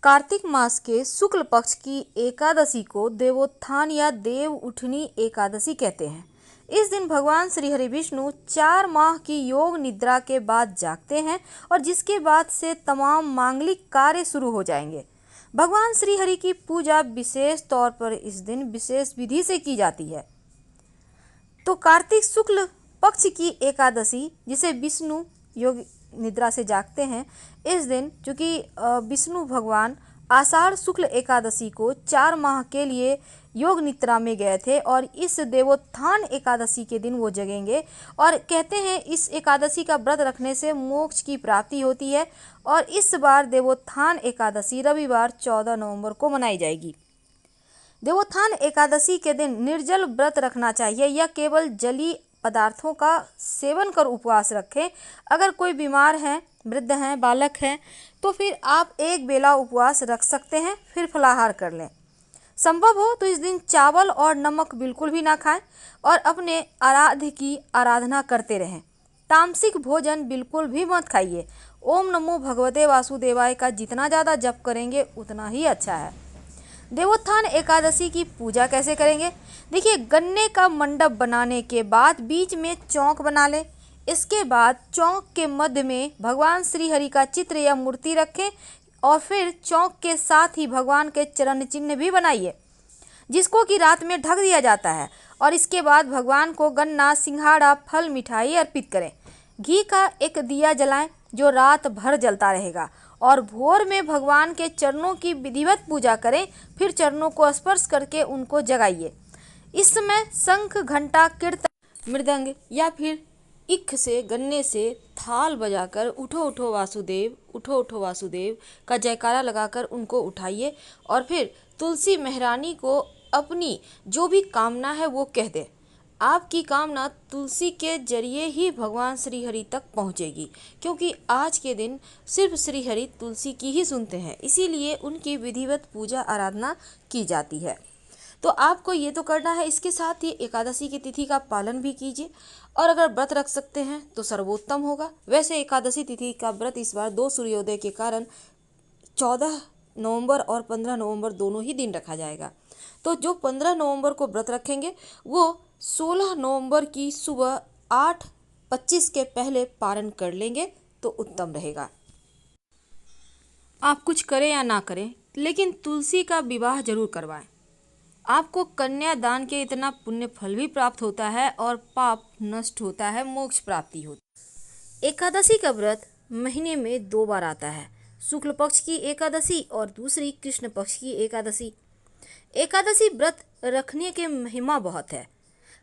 कार्तिक मास के शुक्ल पक्ष की एकादशी को देवोत्थान या देव उठनी एकादशी कहते हैं। इस दिन भगवान श्री हरि विष्णु 4 माह की योग निद्रा के बाद जागते हैं और जिसके बाद से तमाम मांगलिक कार्य शुरू हो जाएंगे। भगवान श्री हरि की पूजा विशेष तौर पर इस दिन विशेष विधि से की जाती है। तो कार्तिक शुक्ल पक्ष की एकादशी जिसे विष्णु योग निद्रा से जागते हैं, इस दिन चूँकि विष्णु भगवान आषाढ़ शुक्ल एकादशी को 4 माह के लिए योग निद्रा में गए थे और इस देवोत्थान एकादशी के दिन वो जगेंगे और कहते हैं इस एकादशी का व्रत रखने से मोक्ष की प्राप्ति होती है। और इस बार देवोत्थान एकादशी रविवार 14 नवंबर को मनाई जाएगी। देवोत्थान एकादशी के दिन निर्जल व्रत रखना चाहिए या केवल जली पदार्थों का सेवन कर उपवास रखें। अगर कोई बीमार है, वृद्ध हैं, बालक हैं तो फिर आप एक बेला उपवास रख सकते हैं, फिर फलाहार कर लें। संभव हो तो इस दिन चावल और नमक बिल्कुल भी ना खाएं और अपने आराध्य की आराधना करते रहें। तामसिक भोजन बिल्कुल भी मत खाइए। ओम नमो भगवते वासुदेवाय का जितना ज़्यादा जप करेंगे उतना ही अच्छा है। देवोत्थान एकादशी की पूजा कैसे करेंगे? देखिए, गन्ने का मंडप बनाने के बाद बीच में चौक बना लें। इसके बाद चौक के मध्य में भगवान श्री हरि का चित्र या मूर्ति रखें और फिर चौक के साथ ही भगवान के चरण चिन्ह भी बनाइए जिसको कि रात में ढक दिया जाता है। और इसके बाद भगवान को गन्ना, सिंघाड़ा, फल, मिठाई अर्पित करें। घी का एक दिया जलाएं जो रात भर जलता रहेगा और भोर में भगवान के चरणों की विधिवत पूजा करें। फिर चरणों को स्पर्श करके उनको जगाइए। इस समय शंख, घंटा, कीर्तन, मृदंग या फिर इख से, गन्ने से थाल बजाकर उठो उठो वासुदेव, उठो उठो वासुदेव का जयकारा लगाकर उनको उठाइए और फिर तुलसी महारानी को अपनी जो भी कामना है वो कह दे। आपकी कामना तुलसी के जरिए ही भगवान श्री हरि तक पहुंचेगी, क्योंकि आज के दिन सिर्फ श्री हरि तुलसी की ही सुनते हैं, इसीलिए उनकी विधिवत पूजा आराधना की जाती है। तो आपको ये तो करना है। इसके साथ ही एकादशी की तिथि का पालन भी कीजिए और अगर व्रत रख सकते हैं तो सर्वोत्तम होगा। वैसे एकादशी तिथि का व्रत इस बार 2 सूर्योदय के कारण 14 नवंबर और 15 नवंबर दोनों ही दिन रखा जाएगा। तो जो 15 नवंबर को व्रत रखेंगे वो 16 नवंबर की सुबह 8:25 के पहले पारण कर लेंगे तो उत्तम रहेगा। आप कुछ करें या ना करें, लेकिन तुलसी का विवाह जरूर करवाएं। आपको कन्या दान के इतना पुण्य फल भी प्राप्त होता है और पाप नष्ट होता है, मोक्ष प्राप्ति होती है। एकादशी का व्रत महीने में 2 बार आता है, शुक्ल पक्ष की एकादशी और दूसरी कृष्ण पक्ष की एकादशी। एकादशी व्रत रखने के महिमा बहुत है।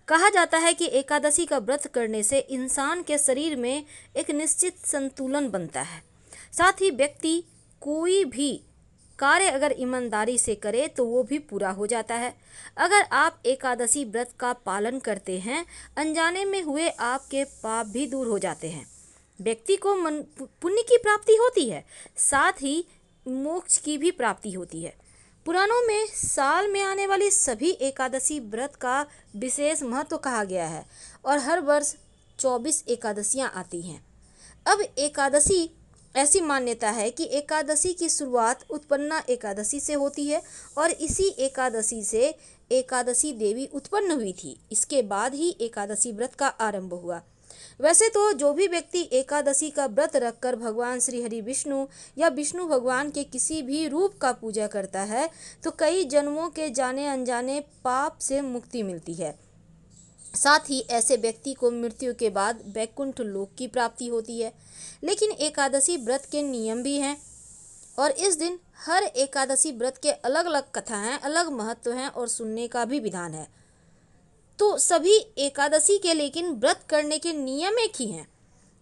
कहा जाता है कि एकादशी का व्रत करने से इंसान के शरीर में एक निश्चित संतुलन बनता है। साथ ही व्यक्ति कोई भी कार्य अगर ईमानदारी से करे तो वो भी पूरा हो जाता है। अगर आप एकादशी व्रत का पालन करते हैं, अनजाने में हुए आपके पाप भी दूर हो जाते हैं। व्यक्ति को पुण्य की प्राप्ति होती है, साथ ही मोक्ष की भी प्राप्ति होती है। पुराणों में साल में आने वाली सभी एकादशी व्रत का विशेष महत्व कहा गया है और हर वर्ष 24 एकादशियां आती हैं। अब एकादशी ऐसी मान्यता है कि एकादशी की शुरुआत उत्पन्ना एकादशी से होती है और इसी एकादशी से एकादशी देवी उत्पन्न हुई थी। इसके बाद ही एकादशी व्रत का आरंभ हुआ। वैसे तो जो भी व्यक्ति एकादशी का व्रत रखकर भगवान श्री हरि विष्णु या विष्णु भगवान के किसी भी रूप का पूजा करता है तो कई जन्मों के जाने अनजाने पाप से मुक्ति मिलती है। साथ ही ऐसे व्यक्ति को मृत्यु के बाद वैकुंठ लोक की प्राप्ति होती है। लेकिन एकादशी व्रत के नियम भी हैं और इस दिन हर एकादशी व्रत के अलग अलग कथा हैं, अलग महत्व हैं और सुनने का भी विधान है। तो सभी एकादशी के लेकिन व्रत करने के नियम एक ही हैं।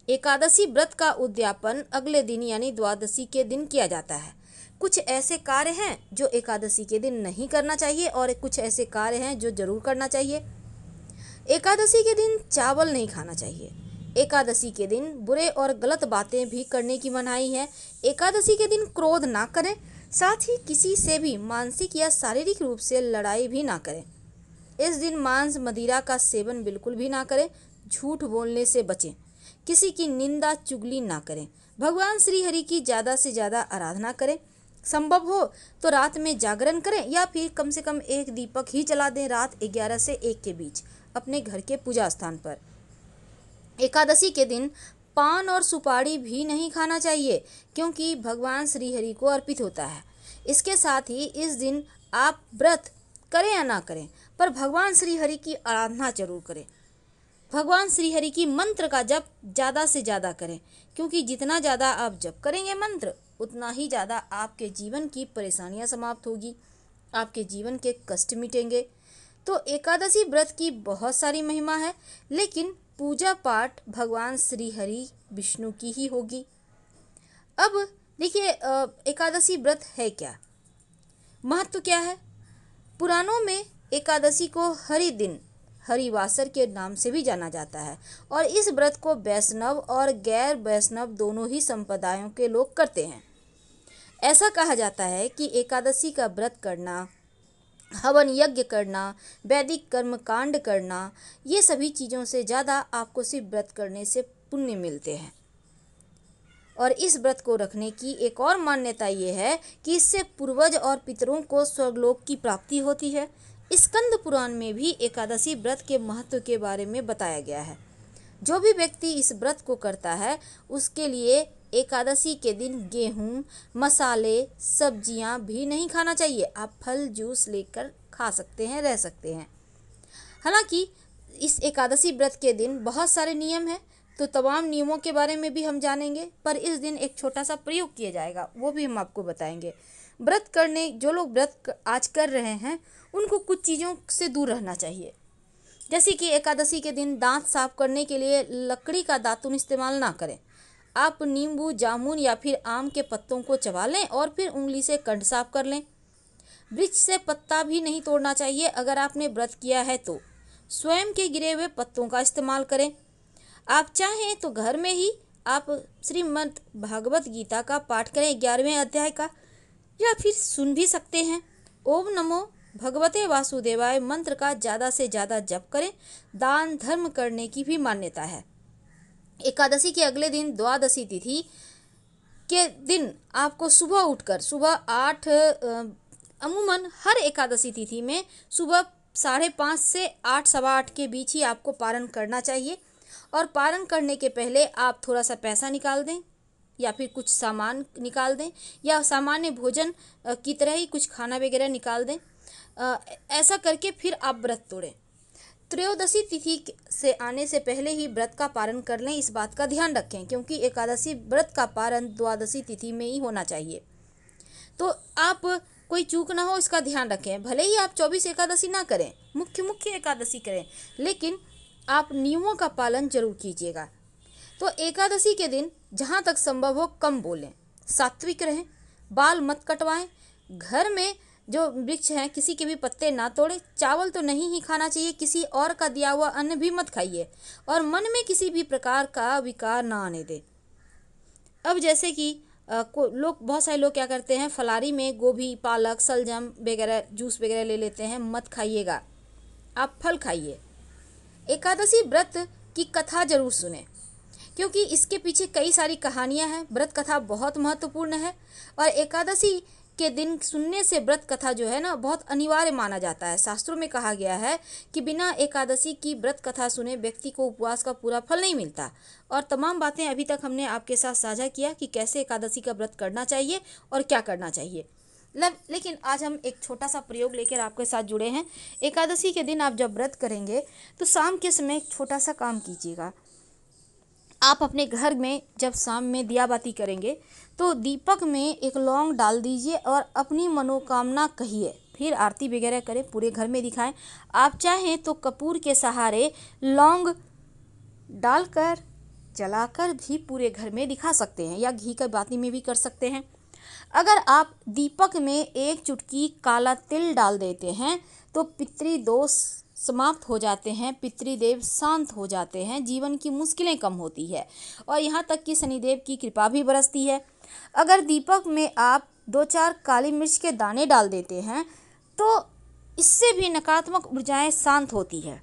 एकादशी व्रत का उद्यापन अगले दिन यानी द्वादशी के दिन किया जाता है। कुछ ऐसे कार्य हैं जो एकादशी के दिन नहीं करना चाहिए और कुछ ऐसे कार्य हैं जो जरूर करना चाहिए। एकादशी के दिन चावल नहीं खाना चाहिए। एकादशी के दिन बुरे और गलत बातें भी करने की मनाही है। एकादशी के दिन क्रोध ना करें, साथ ही किसी से भी मानसिक या शारीरिक रूप से लड़ाई भी ना करें। इस दिन मांस, मदिरा का सेवन बिल्कुल भी ना करें। झूठ बोलने से बचें। किसी की निंदा, चुगली ना करें। भगवान श्री हरि की ज़्यादा से ज़्यादा आराधना करें। संभव हो तो रात में जागरण करें या फिर कम से कम एक दीपक ही जला दें रात 11 से 1 के बीच अपने घर के पूजा स्थान पर। एकादशी के दिन पान और सुपारी भी नहीं खाना चाहिए क्योंकि भगवान श्री हरि को अर्पित होता है। इसके साथ ही इस दिन आप व्रत करें या ना करें पर भगवान श्री हरि की आराधना जरूर करें। भगवान श्री हरि की मंत्र का जप ज़्यादा से ज़्यादा करें क्योंकि जितना ज़्यादा आप जप करेंगे मंत्र उतना ही ज़्यादा आपके जीवन की परेशानियां समाप्त होगी, आपके जीवन के कष्ट मिटेंगे। तो एकादशी व्रत की बहुत सारी महिमा है, लेकिन पूजा पाठ भगवान श्री हरि विष्णु की ही होगी। अब देखिए एकादशी व्रत है क्या, महत्व क्या है। पुराणों में एकादशी को हरि दिन हरिवासर के नाम से भी जाना जाता है और इस व्रत को वैष्णव और गैर वैष्णव दोनों ही संप्रदायों के लोग करते हैं। ऐसा कहा जाता है कि एकादशी का व्रत करना, हवन यज्ञ करना, वैदिक कर्म कांड करना, ये सभी चीज़ों से ज़्यादा आपको सिर्फ व्रत करने से पुण्य मिलते हैं। और इस व्रत को रखने की एक और मान्यता ये है कि इससे पूर्वज और पितरों को स्वर्गलोक की प्राप्ति होती है। स्कंद पुराण में भी एकादशी व्रत के महत्व के बारे में बताया गया है। जो भी व्यक्ति इस व्रत को करता है उसके लिए एकादशी के दिन गेहूं, मसाले, सब्जियां भी नहीं खाना चाहिए। आप फल जूस लेकर खा सकते हैं, रह सकते हैं। हालांकि इस एकादशी व्रत के दिन बहुत सारे नियम हैं, तो तमाम नियमों के बारे में भी हम जानेंगे, पर इस दिन एक छोटा सा प्रयोग किया जाएगा, वो भी हम आपको बताएंगे। व्रत करने जो लोग व्रत आज कर रहे हैं उनको कुछ चीज़ों से दूर रहना चाहिए, जैसे कि एकादशी के दिन दांत साफ करने के लिए लकड़ी का दातुन इस्तेमाल ना करें। आप नींबू, जामुन या फिर आम के पत्तों को चबा लें और फिर उंगली से कंठ साफ कर लें। वृक्ष से पत्ता भी नहीं तोड़ना चाहिए। अगर आपने व्रत किया है तो स्वयं के गिरे हुए पत्तों का इस्तेमाल करें। आप चाहें तो घर में ही आप श्रीमद् भागवत गीता का पाठ करें 11वें अध्याय का, या फिर सुन भी सकते हैं। ओम नमो भगवते वासुदेवाय मंत्र का ज़्यादा से ज़्यादा जप करें। दान धर्म करने की भी मान्यता है। एकादशी के अगले दिन द्वादशी तिथि के दिन आपको सुबह उठकर सुबह 8 अमूमन हर एकादशी तिथि में सुबह 5:30 से 8 सवा 8 के बीच ही आपको पारण करना चाहिए। और पारण करने के पहले आप थोड़ा सा पैसा निकाल दें या फिर कुछ सामान निकाल दें या सामान्य भोजन की तरह ही कुछ खाना वगैरह निकाल दें। ऐसा करके फिर आप व्रत तोड़ें। त्रयोदशी तिथि से आने से पहले ही व्रत का पारण कर लें, इस बात का ध्यान रखें क्योंकि एकादशी व्रत का पारण द्वादशी तिथि में ही होना चाहिए। तो आप कोई चूक ना हो इसका ध्यान रखें। भले ही आप 24 एकादशी ना करें, मुख्य एकादशी करें, लेकिन आप नियमों का पालन जरूर कीजिएगा। तो एकादशी के दिन जहाँ तक संभव हो कम बोलें, सात्विक रहें, बाल मत कटवाएं, घर में जो वृक्ष हैं किसी के भी पत्ते ना तोड़ें, चावल तो नहीं ही खाना चाहिए, किसी और का दिया हुआ अन्न भी मत खाइए और मन में किसी भी प्रकार का विकार ना आने दें। अब जैसे कि बहुत सारे लोग क्या करते हैं, फलारी में गोभी, पालक, सलजम वगैरह जूस वगैरह ले लेते हैं। मत खाइएगा, आप फल खाइए। एकादशी व्रत की कथा जरूर सुने क्योंकि इसके पीछे कई सारी कहानियां हैं। व्रत कथा बहुत महत्वपूर्ण है और एकादशी के दिन सुनने से व्रत कथा जो है ना बहुत अनिवार्य माना जाता है। शास्त्रों में कहा गया है कि बिना एकादशी की व्रत कथा सुने व्यक्ति को उपवास का पूरा फल नहीं मिलता। और तमाम बातें अभी तक हमने आपके साथ साझा किया कि कैसे एकादशी का व्रत करना चाहिए और क्या करना चाहिए। लेकिन आज हम एक छोटा सा प्रयोग लेकर आपके साथ जुड़े हैं। एकादशी के दिन आप जब व्रत करेंगे तो शाम के समय एक छोटा सा काम कीजिएगा। आप अपने घर में जब शाम में दिया बाती करेंगे तो दीपक में एक लौंग डाल दीजिए और अपनी मनोकामना कहिए, फिर आरती वगैरह करें, पूरे घर में दिखाएं। आप चाहें तो कपूर के सहारे लौंग डालकर जलाकर भी पूरे घर में दिखा सकते हैं या घी का बाती में भी कर सकते हैं। अगर आप दीपक में एक चुटकी काला तिल डाल देते हैं तो पितृदोष समाप्त हो जाते हैं, पितृदेव शांत हो जाते हैं, जीवन की मुश्किलें कम होती है और यहाँ तक कि शनिदेव की कृपा भी बरसती है। अगर दीपक में आप 2-4 काली मिर्च के दाने डाल देते हैं तो इससे भी नकारात्मक ऊर्जाएं शांत होती है।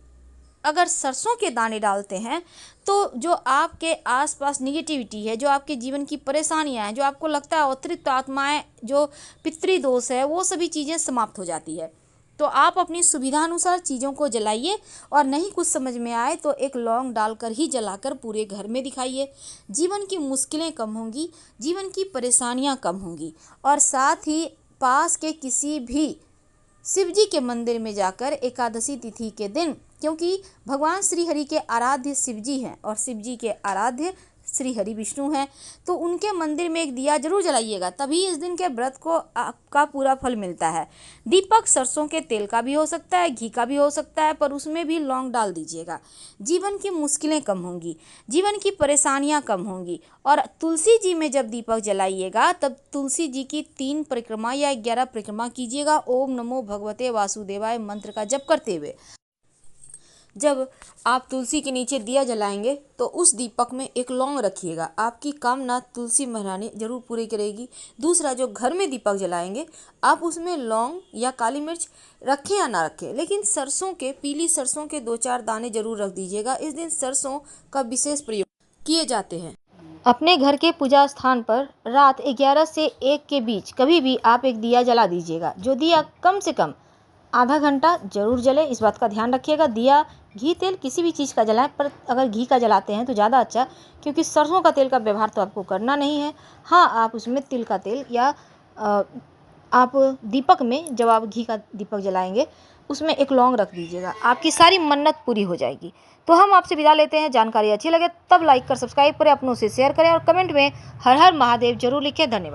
अगर सरसों के दाने डालते हैं तो जो आपके आसपास निगेटिविटी है, जो आपके जीवन की परेशानियां हैं, जो आपको लगता है अतिरिक्त आत्माएं, जो पितृदोष है, वो सभी चीज़ें समाप्त हो जाती है। तो आप अपनी सुविधानुसार चीज़ों को जलाइए और नहीं कुछ समझ में आए तो एक लौंग डालकर ही जलाकर पूरे घर में दिखाइए। जीवन की मुश्किलें कम होंगी, जीवन की परेशानियां कम होंगी। और साथ ही पास के किसी भी शिव जी के मंदिर में जाकर एकादशी तिथि के दिन, क्योंकि भगवान श्री हरि के आराध्य शिव जी हैं और शिव जी के आराध्य श्री हरि विष्णु हैं, तो उनके मंदिर में एक दिया जरूर जलाइएगा, तभी इस दिन के व्रत को आपका पूरा फल मिलता है। दीपक सरसों के तेल का भी हो सकता है, घी का भी हो सकता है, पर उसमें भी लौंग डाल दीजिएगा। जीवन की मुश्किलें कम होंगी, जीवन की परेशानियां कम होंगी। और तुलसी जी में जब दीपक जलाइएगा तब तुलसी जी की 3 परिक्रमा या 11 परिक्रमा कीजिएगा, ओम नमो भगवते वासुदेवाय मंत्र का जप करते हुए। जब आप तुलसी के नीचे दिया जलाएंगे तो उस दीपक में एक लौंग रखिएगा, आपकी कामना तुलसी महारानी जरूर पूरी करेगी। दूसरा, जो घर में दीपक जलाएंगे आप उसमें लौंग या काली मिर्च रखें या ना रखें, लेकिन सरसों के, पीली सरसों के 2-4 दाने जरूर रख दीजिएगा। इस दिन सरसों का विशेष प्रयोग किए जाते हैं। अपने घर के पूजा स्थान पर रात 11 से 1 के बीच कभी भी आप एक दिया जला दीजिएगा। जो दिया कम से कम आधा घंटा जरूर जले, इस बात का ध्यान रखिएगा। दिया घी तेल किसी भी चीज़ का जलाएं, पर अगर घी का जलाते हैं तो ज़्यादा अच्छा, क्योंकि सरसों का तेल का व्यवहार तो आपको करना नहीं है। हाँ, आप उसमें तिल का तेल या आप दीपक में, जब आप घी का दीपक जलाएंगे उसमें एक लौंग रख दीजिएगा, आपकी सारी मन्नत पूरी हो जाएगी। तो हम आपसे विदा लेते हैं। जानकारी अच्छी लगे तब लाइक कर सब्सक्राइब करें, अपनों से शेयर करें और कमेंट में हर हर महादेव जरूर लिखें। धन्यवाद।